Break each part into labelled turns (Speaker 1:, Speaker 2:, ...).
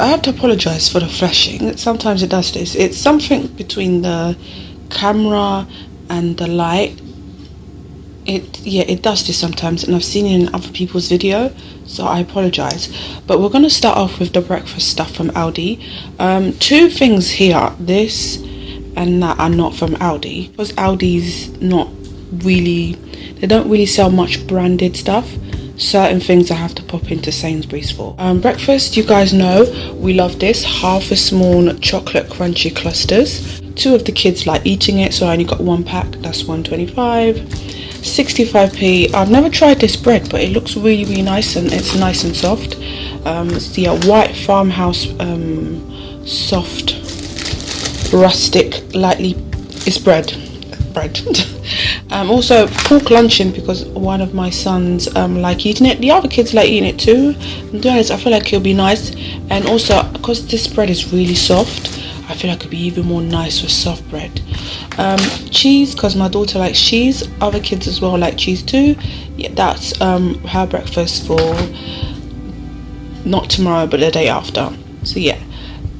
Speaker 1: I have to apologize for the flashing. Sometimes it does this. It's something between the camera and the light. It does this sometimes, and I've seen it in other people's video, so I apologize. But we're going to start off with the breakfast stuff from ALDI. Two things here, this and that, are not from ALDI, because ALDI's not really, they don't really sell much branded stuff. Certain things I have to pop into Sainsbury's for. Breakfast, you guys know we love this. Half a spoon chocolate crunchy clusters. Two of the kids like eating it, so I only got one pack. That's £1.25. 65p. I've never tried this bread, but it looks really nice, and it's nice and soft. It's the white farmhouse soft rustic lightly, it's bread. Also pork luncheon, because one of my sons like eating it. The other kids like eating it too. I feel like it'll be nice, and also because this bread is really soft, I feel like it'd be even more nice with soft bread. Cheese, because my daughter likes cheese. Other kids as well like cheese too. Yeah, that's her breakfast for not tomorrow but the day after. So yeah,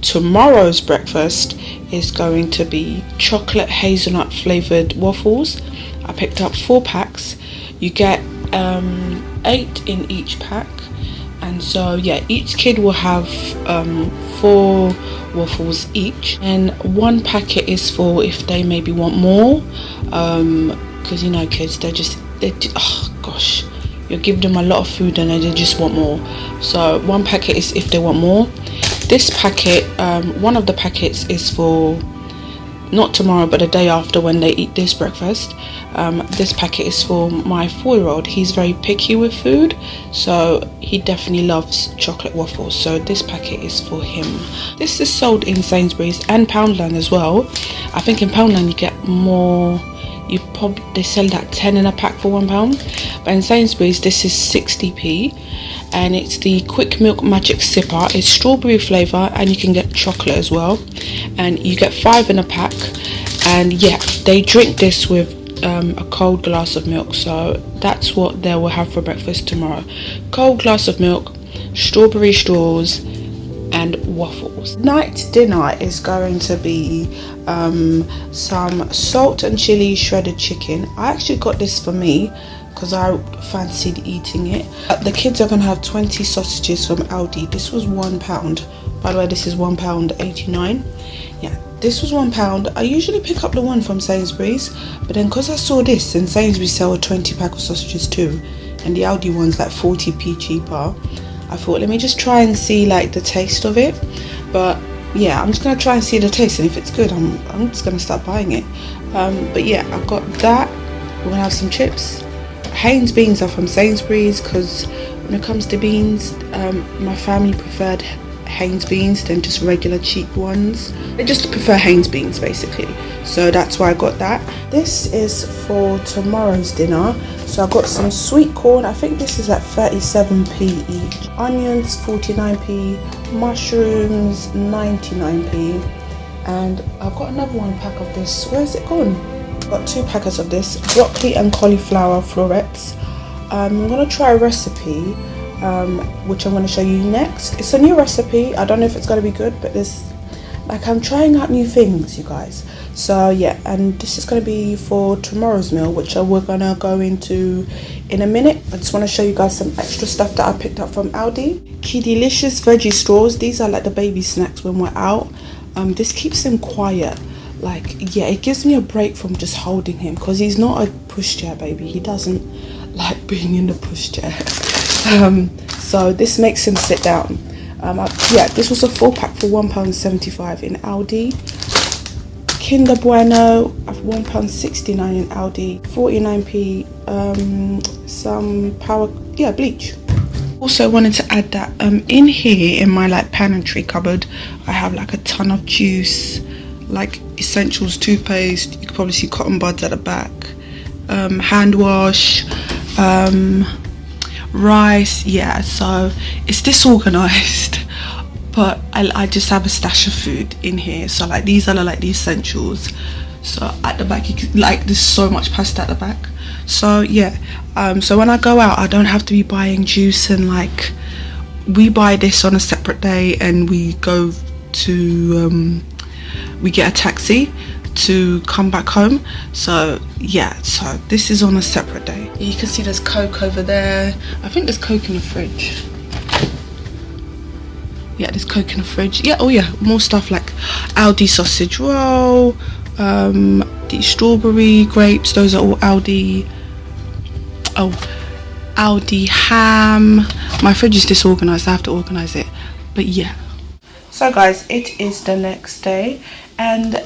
Speaker 1: tomorrow's breakfast is going to be chocolate hazelnut flavored waffles. I picked up 4 packs. You get 8 in each pack, and so yeah, each kid will have 4 waffles each, and 1 packet is for if they maybe want more, because you know kids, oh gosh, you're giving them a lot of food and they just want more. So 1 packet is if they want more. This packet, one of the packets is for not tomorrow but the day after when they eat this breakfast. This packet is for my 4-year-old. He's very picky with food, so he definitely loves chocolate waffles, so this packet is for him. This is sold in Sainsbury's and Poundland as well. I think in Poundland you get more, they sell that 10 in a pack for £1, but in Sainsbury's this is 60p, and it's the quick milk magic sipper. It's strawberry flavour, and you can get chocolate as well, and you get 5 in a pack. And yeah, they drink this with a cold glass of milk, so that's what they will have for breakfast tomorrow. Cold glass of milk, strawberry straws and waffles. Night dinner is going to be some salt and chili shredded chicken. I actually got this for me because I fancied eating it. The kids are going to have 20 sausages from ALDI. This was £1. By the way, this is £1.89. Yeah, this was £1. I usually pick up the one from Sainsbury's, but then because I saw this, and Sainsbury's sell a 20 pack of sausages too, and the ALDI one's like 40p cheaper, I thought let me just try and see like the taste of it. But yeah, I'm just gonna try and see the taste, and if it's good, I'm just gonna start buying it. But yeah, I've got that. We're gonna have some chips. Haynes beans are from Sainsbury's, because when it comes to beans, my family preferred Haynes beans than just regular cheap ones. They just prefer Haynes beans basically, so that's why I got that. This is for tomorrow's dinner. So I got some sweet corn. I think this is at 37p each. Onions 49p, mushrooms 99p, and I've got another 1 pack of this. Where's it gone? I've got 2 packets of this, broccoli and cauliflower florets. I'm gonna try a recipe which I'm going to show you next. It's a new recipe. I don't know if it's going to be good, but I'm trying out new things, you guys. So yeah, and this is going to be for tomorrow's meal, which we're going to go into in a minute. I just want to show you guys some extra stuff that I picked up from ALDI. Key Delicious veggie straws. These are like the baby snacks when we're out. This keeps him quiet. Like, yeah, it gives me a break from just holding him, because he's not a pushchair baby. He doesn't like being in the pushchair. So this makes him sit down. Yeah, this was a 4-pack for £1.75 in ALDI. Kinder Bueno at £1.69 in ALDI. 49p. Some power, yeah, bleach. Also wanted to add that in here in my like pantry cupboard, I have like a ton of juice, like essentials, toothpaste. You can probably see cotton buds at the back. Hand wash. Rice, yeah, so it's disorganized, but I just have a stash of food in here. So like these are like the essentials. So at the back, you can, like, there's so much pasta at the back. So yeah, so when I go out, I don't have to be buying juice and like we buy this on a separate day and we go to we get a taxi to come back home. So yeah, so this is on a separate day. You can see there's Coke over there. I think there's Coke in the fridge. Yeah, there's Coke in the fridge. Yeah, oh yeah, more stuff like ALDI sausage roll, the strawberry grapes, those are all ALDI. Oh, ALDI ham. My fridge is disorganized, I have to organize it. But yeah. So guys, it is the next day, and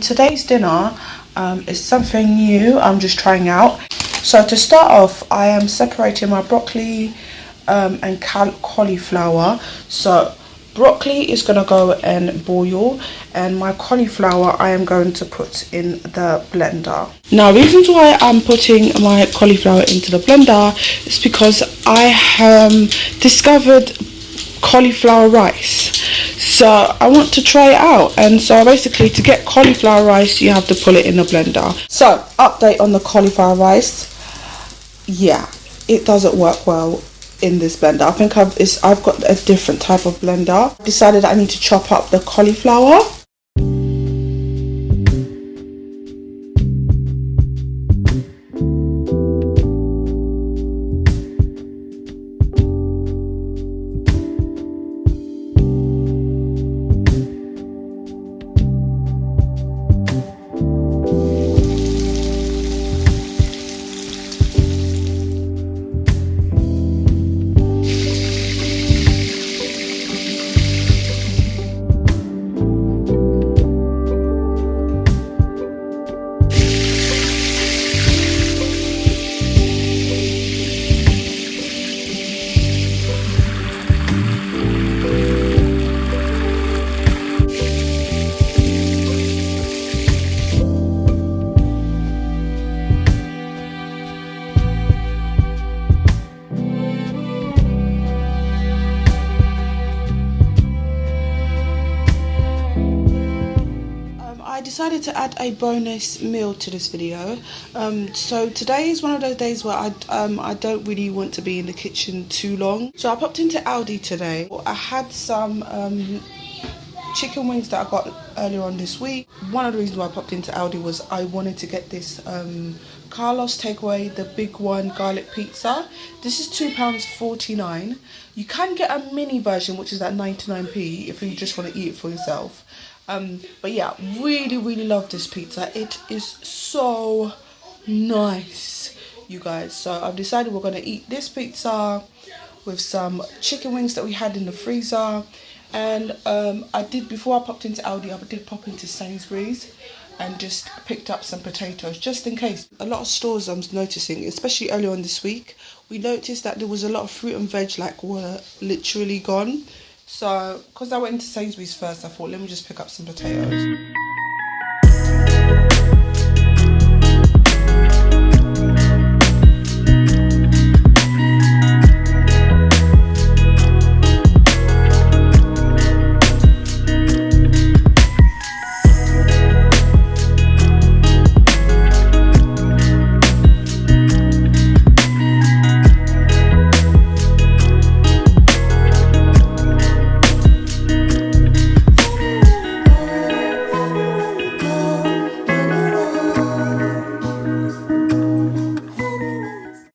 Speaker 1: today's dinner is something new I'm just trying out. So to start off, I am separating my broccoli and cauliflower. So broccoli is going to go and boil, and my cauliflower I am going to put in the blender. Now, reasons why I'm putting my cauliflower into the blender is because I discovered cauliflower rice, so I want to try it out. And so basically, to get cauliflower rice, you have to put it in the blender. So update on the cauliflower rice. Yeah, it doesn't work well in this blender. I think I've got a different type of blender. Decided I need to chop up the cauliflower. I decided to add a bonus meal to this video. So today is one of those days where I don't really want to be in the kitchen too long. So I popped into ALDI today. I had some chicken wings that I got earlier on this week. One of the reasons why I popped into ALDI was I wanted to get this Carlos takeaway, the big one, garlic pizza. This is £2.49. You can get a mini version, which is at 99p if you just want to eat it for yourself. But yeah, really love this pizza. It is so nice, you guys. So I've decided we're going to eat this pizza with some chicken wings that we had in the freezer. And before I popped into ALDI, I did pop into Sainsbury's and just picked up some potatoes just in case. A lot of stores I'm noticing, especially earlier on this week, we noticed that there was a lot of fruit and veg were literally gone. So because I went into Sainsbury's first, I thought let me just pick up some potatoes.